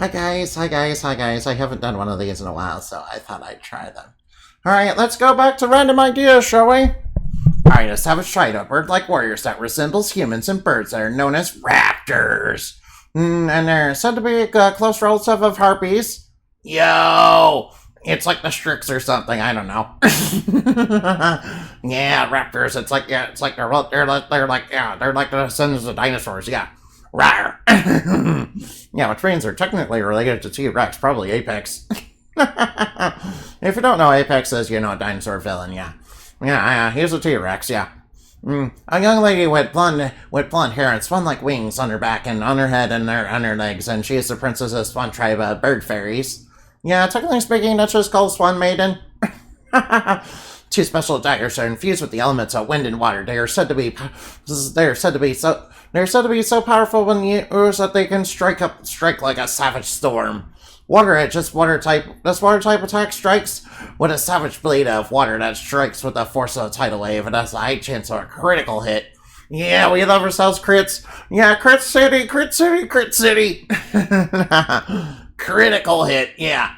Hi guys. I haven't done one of these in a while, so I thought I'd try them. Alright, let's go back to random ideas, shall we? Alright, a savage tried a bird-like warriors that resembles humans and birds that are known as raptors. And they're said to be a close relative of harpies. Yo! It's like the Strix or something, I don't know. Yeah, raptors, it's like they're like the descendants of dinosaurs, yeah. Rawr. Yeah, which means they're technically related to T-Rex, probably Apex. If you don't know, Apex is, a dinosaur villain, yeah. Yeah, he's a T-Rex, yeah. A young lady with blonde hair and swan-like wings on her back and on her head and on her legs, and she is the princess of Swan tribe of bird fairies. Yeah, technically speaking, that's just called Swan Maiden. Two special daggers are infused with the elements of wind and water. They are said to be so powerful when used that they can strike like a savage storm. This water type attack strikes with a savage blade of water that strikes with the force of a tidal wave and has a high chance of a critical hit. Yeah, we love ourselves crits. Yeah, crit city. Critical hit, yeah.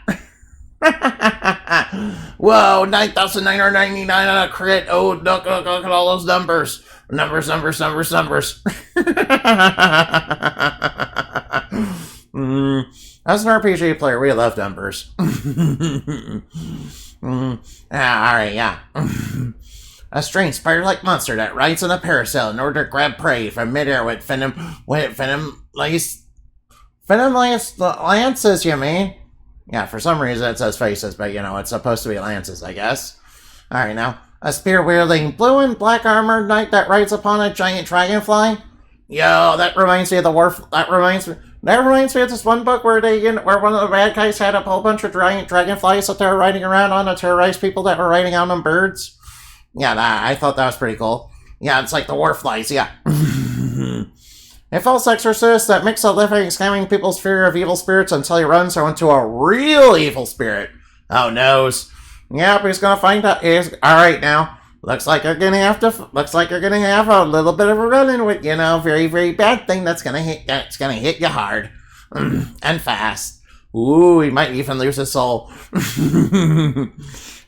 Whoa, 9,999 on a crit. Oh, look at all those numbers. Numbers. As an RPG player, we love numbers. Alright, yeah. A strange spider-like monster that rides on a parasail in order to grab prey from midair with venomous lances, you mean? Yeah, for some reason it says faces, but it's supposed to be lances, I guess. Alright, now. A spear-wielding blue and black armored knight that rides upon a giant dragonfly? Yo, that reminds me of That reminds me of this one book where where one of the bad guys had a whole bunch of giant dragonflies that they were riding around on to terrorize people that were riding on them birds. Yeah, I thought that was pretty cool. Yeah, it's like the warflies, yeah. A false exorcist that makes a living scamming people's fear of evil spirits until he runs into a real evil spirit. Oh, noes. Yep, he's gonna find out. Alright now. Looks like you're gonna have a little bit of a run-in with, very, very bad thing that's gonna hit you hard. And fast. Ooh, he might even lose his soul.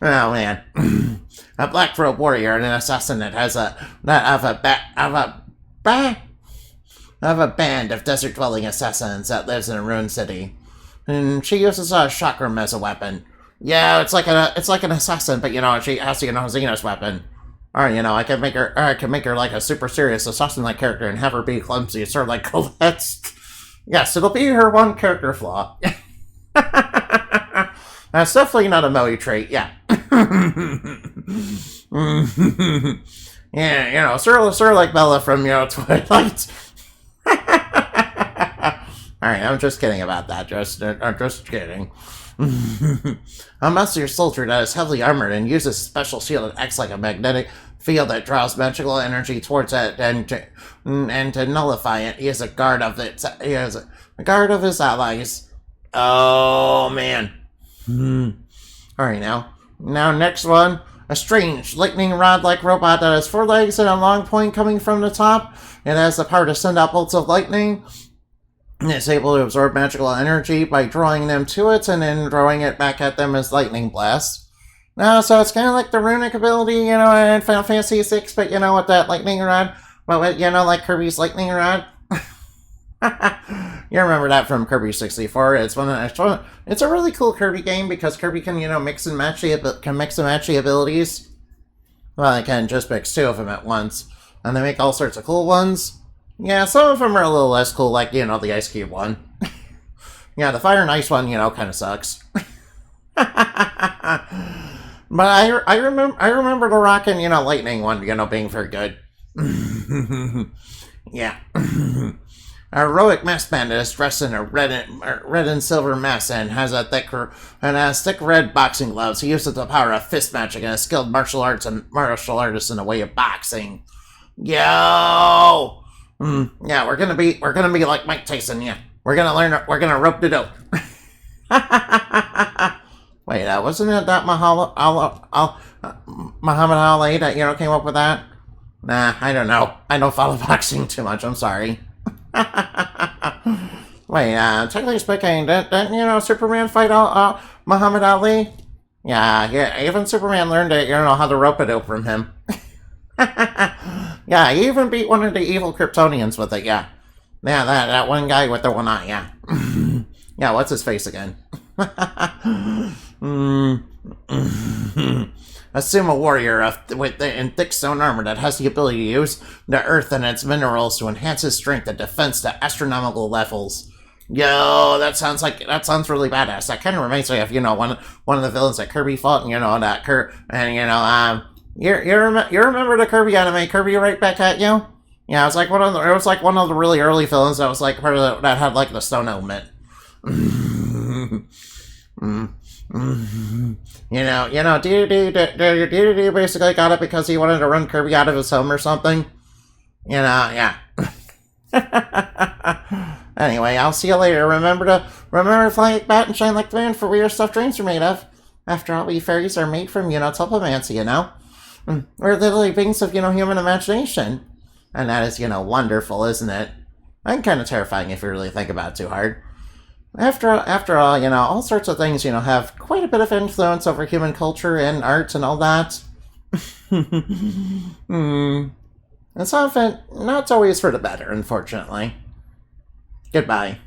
Oh man. A black robe warrior and an assassin that has a band of desert-dwelling assassins that lives in a ruined city. And she uses a chakram as a weapon. Yeah, it's like an assassin, but she has to Xenos weapon. Or I can make her like a super serious assassin-like character and have her be clumsy, sort of like Colette. Yes, it'll be her one character flaw. That's definitely not a Moe trait, yeah. Yeah, sort of like Bella from Twilight. Alright, I'm just kidding about that. I'm just kidding. A muscular soldier that is heavily armored and uses a special shield that acts like a magnetic field that draws magical energy towards it, and to nullify it, he is a guard of his allies. Oh man. Alright, now next one. A strange lightning rod-like robot that has 4 legs and a long point coming from the top. It has the power to send out bolts of lightning. It's able to absorb magical energy by drawing them to it and then throwing it back at them as lightning blasts. So it's kind of like the runic ability, in Final Fantasy VI, but with that lightning rod. But with, like Kirby's lightning rod. You remember that from Kirby 64. It's a really cool Kirby game because Kirby can, mix and match the abilities. Well, they can just mix 2 of them at once. And they make all sorts of cool ones. Yeah, some of them are a little less cool, like, the Ice Cube one. Yeah, the Fire and Ice one, kind of sucks. But I remember the Rock and, Lightning one, being very good. Yeah. A heroic masked bandit is dressed in a red and silver mask and has thick red boxing gloves. He uses the power of fist magic and a skilled martial artist in the way of boxing. Yo! Yeah, we're gonna be like Mike Tyson. Yeah, we're gonna rope the dope. Wait, wasn't it that Muhammad Ali that came up with that? Nah, I don't know. I don't follow boxing too much. I'm sorry. Wait, technically speaking, didn't Superman fight Muhammad Ali? Yeah, even Superman learned to, how to rope-a-dope from him. Yeah, he even beat one of the evil Kryptonians with it, yeah. Yeah, that one guy with the one eye, yeah. Yeah, what's his face again? Assume a warrior in thick stone armor that has the ability to use the earth and its minerals to enhance his strength and defense to astronomical levels. Yo, that sounds really badass. That kind of reminds me of one of the villains that Kirby fought, you remember the Kirby anime, Kirby Right Back at You? Yeah, it was like one of the really early villains that was like that had like the stone element. Do basically got it because he wanted to run Kirby out of his home or something. Yeah. Anyway, I'll see you later. Remember to fly like bat and shine like the moon for where your stuffed dreams are made of. After all, we fairies are made from, telemancy, We're literally beings of, human imagination. And that is, wonderful, isn't it? And kind of terrifying if you really think about it too hard. After all, all sorts of things, have quite a bit of influence over human culture and art and all that. And some of it, not always for the better, unfortunately. Goodbye.